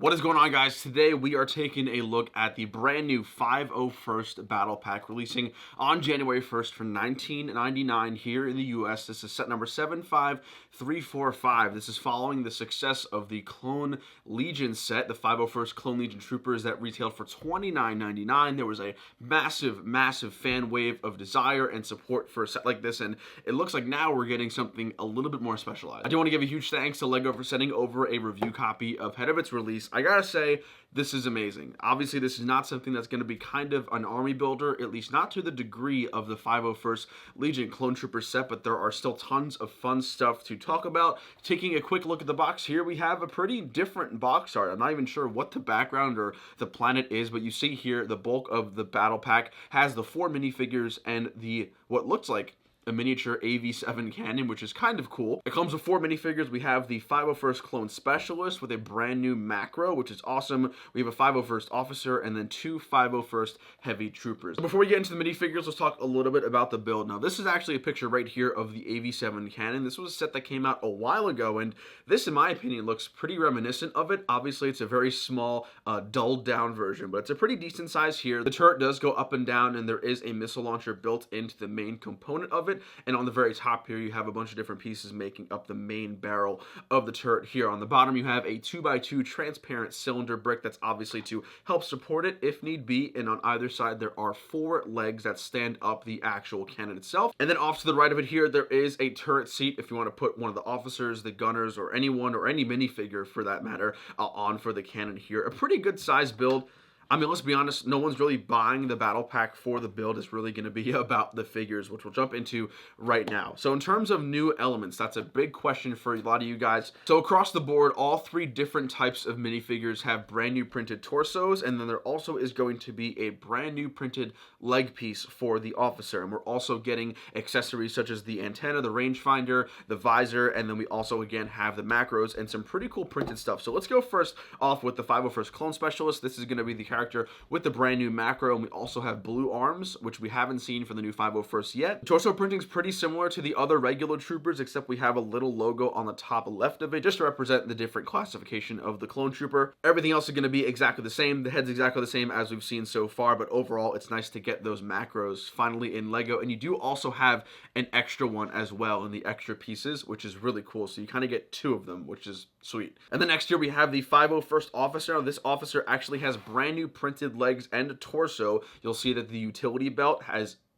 What is going on, guys? Today we are taking a look at the brand new 501st Battle Pack releasing on January 1st for $19.99 here in the US. This is set number 75345. This is following the success of the Clone Legion set, the 501st Clone Legion Troopers that retailed for $29.99. There was a massive fan wave of desire and support for a set like this, and it looks like now we're getting something a little bit more specialized. I do want to give a huge thanks to LEGO for sending over a review copy ahead of its release. I gotta say, this is amazing. Obviously, this is not something that's going to be kind of an army builder, at least not to the degree of the 501st Legion Clone Trooper set, but there are still tons of fun stuff to talk about. Taking a quick look at the box here, we have a pretty different box art. I'm not even sure what the background or the planet is, but you see here the bulk of the battle pack has the 4 minifigures and the what looks like a miniature AV7 cannon, which is kind of cool. It comes with 4 minifigures. We have the 501st Clone Specialist with a brand new macro, which is awesome. We have a 501st Officer and then 2 501st Heavy Troopers. Before we get into the minifigures, let's talk a little bit about the build. Now, this is actually a picture right here of the AV7 cannon. This was a set that came out a while ago, and this, in my opinion, looks pretty reminiscent of it. Obviously, it's a very small, dulled down version, but it's a pretty decent size here. The turret does go up and down, and there is a missile launcher built into the main component of it. And on the very top here, you have a bunch of different pieces making up the main barrel of the turret here. On the bottom, you have a 2x2 transparent cylinder brick that's obviously to help support it if need be. And on either side, there are 4 legs that stand up the actual cannon itself. And then off to the right of it here, there is a turret seat if you want to put one of the officers, the gunners, or anyone, or any minifigure for that matter, on for the cannon here. A pretty good size build. I mean, let's be honest, no one's really buying the battle pack for the build. It's really going to be about the figures, which we'll jump into right now. So in terms of new elements, that's a big question for a lot of you guys. So across the board, all 3 different types of minifigures have brand new printed torsos, and then there also is going to be a brand new printed leg piece for the officer. And we're also getting accessories such as the antenna, the rangefinder, the visor, and then we also again have the macros and some pretty cool printed stuff. So let's go first off with the 501st Clone Specialist. This is going to be the character with the brand new macro, and we also have blue arms, which we haven't seen for the new 501st yet. The torso printing is pretty similar to the other regular troopers, except we have a little logo on the top left of it just to represent the different classification of the clone trooper. Everything else is going to be exactly the same. The head's exactly the same as we've seen so far, but overall it's nice to get those macros finally in LEGO. And you do also have an extra one as well in the extra pieces, which is really cool. So you kind of get 2 of them, which is sweet. And then next here we have the 501st Officer. Now, this officer actually has brand new printed legs and torso. You'll see that the utility belt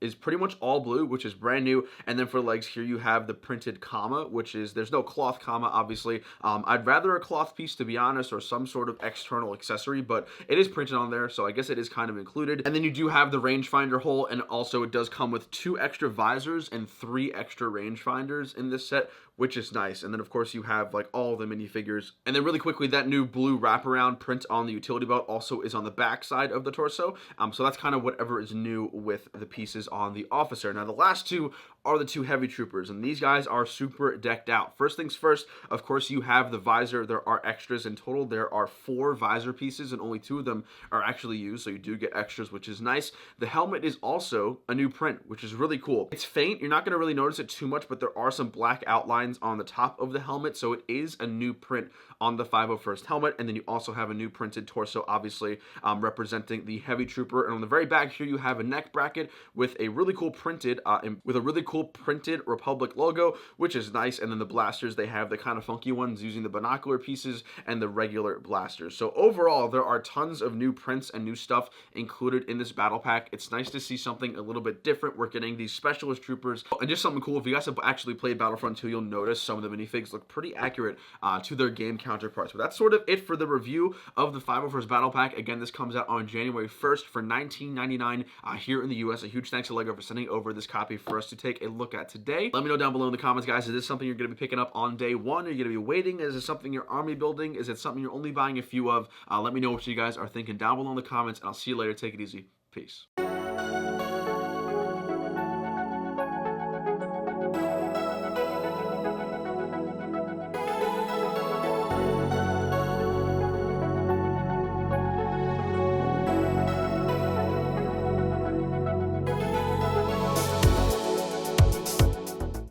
is pretty much all blue, which is brand new. And then for legs here, you have the printed comma, which is, there's no cloth comma, obviously. I'd rather a cloth piece, to be honest, or some sort of external accessory, but it is printed on there, so I guess it is kind of included. And then you do have the rangefinder hole, and also it does come with 2 extra visors and 3 extra rangefinders in this set, which is nice. And then of course you have like all the minifigures. And then really quickly, that new blue wraparound print on the utility belt also is on the back side of the torso. So that's kind of whatever is new with the pieces on the officer. Now the last 2 are the 2 heavy troopers, and these guys are super decked out. First things first, of course, you have the visor. There are extras in total. There are 4 visor pieces, and only 2 of them are actually used, so you do get extras, which is nice. The helmet is also a new print, which is really cool. It's faint. You're not going to really notice it too much, but there are some black outlines on the top of the helmet, so it is a new print on the 501st helmet. And then you also have a new printed torso, obviously representing the heavy trooper. And on the very back here, you have a neck bracket with a really cool printed printed Republic logo, which is nice. And then the blasters, they have the kind of funky ones using the binocular pieces and the regular blasters. So overall, there are tons of new prints and new stuff included in this battle pack. It's nice to see something a little bit different. We're getting these specialist troopers, and just something cool. If you guys have actually played Battlefront 2, you'll notice some of the minifigs look pretty accurate to their game counterparts. But that's sort of it for the review of the 501st Battle Pack. Again, this comes out on January 1st for $19.99 here in the US. A huge thanks to LEGO for sending over this copy for us to take a look at today. Let me know down below in the comments, guys. Is this something you're going to be picking up on day 1? Are you going to be waiting? Is it something you're army building? Is it something you're only buying a few of? Let me know what you guys are thinking down below in the comments, and I'll see you later. Take it easy. Peace.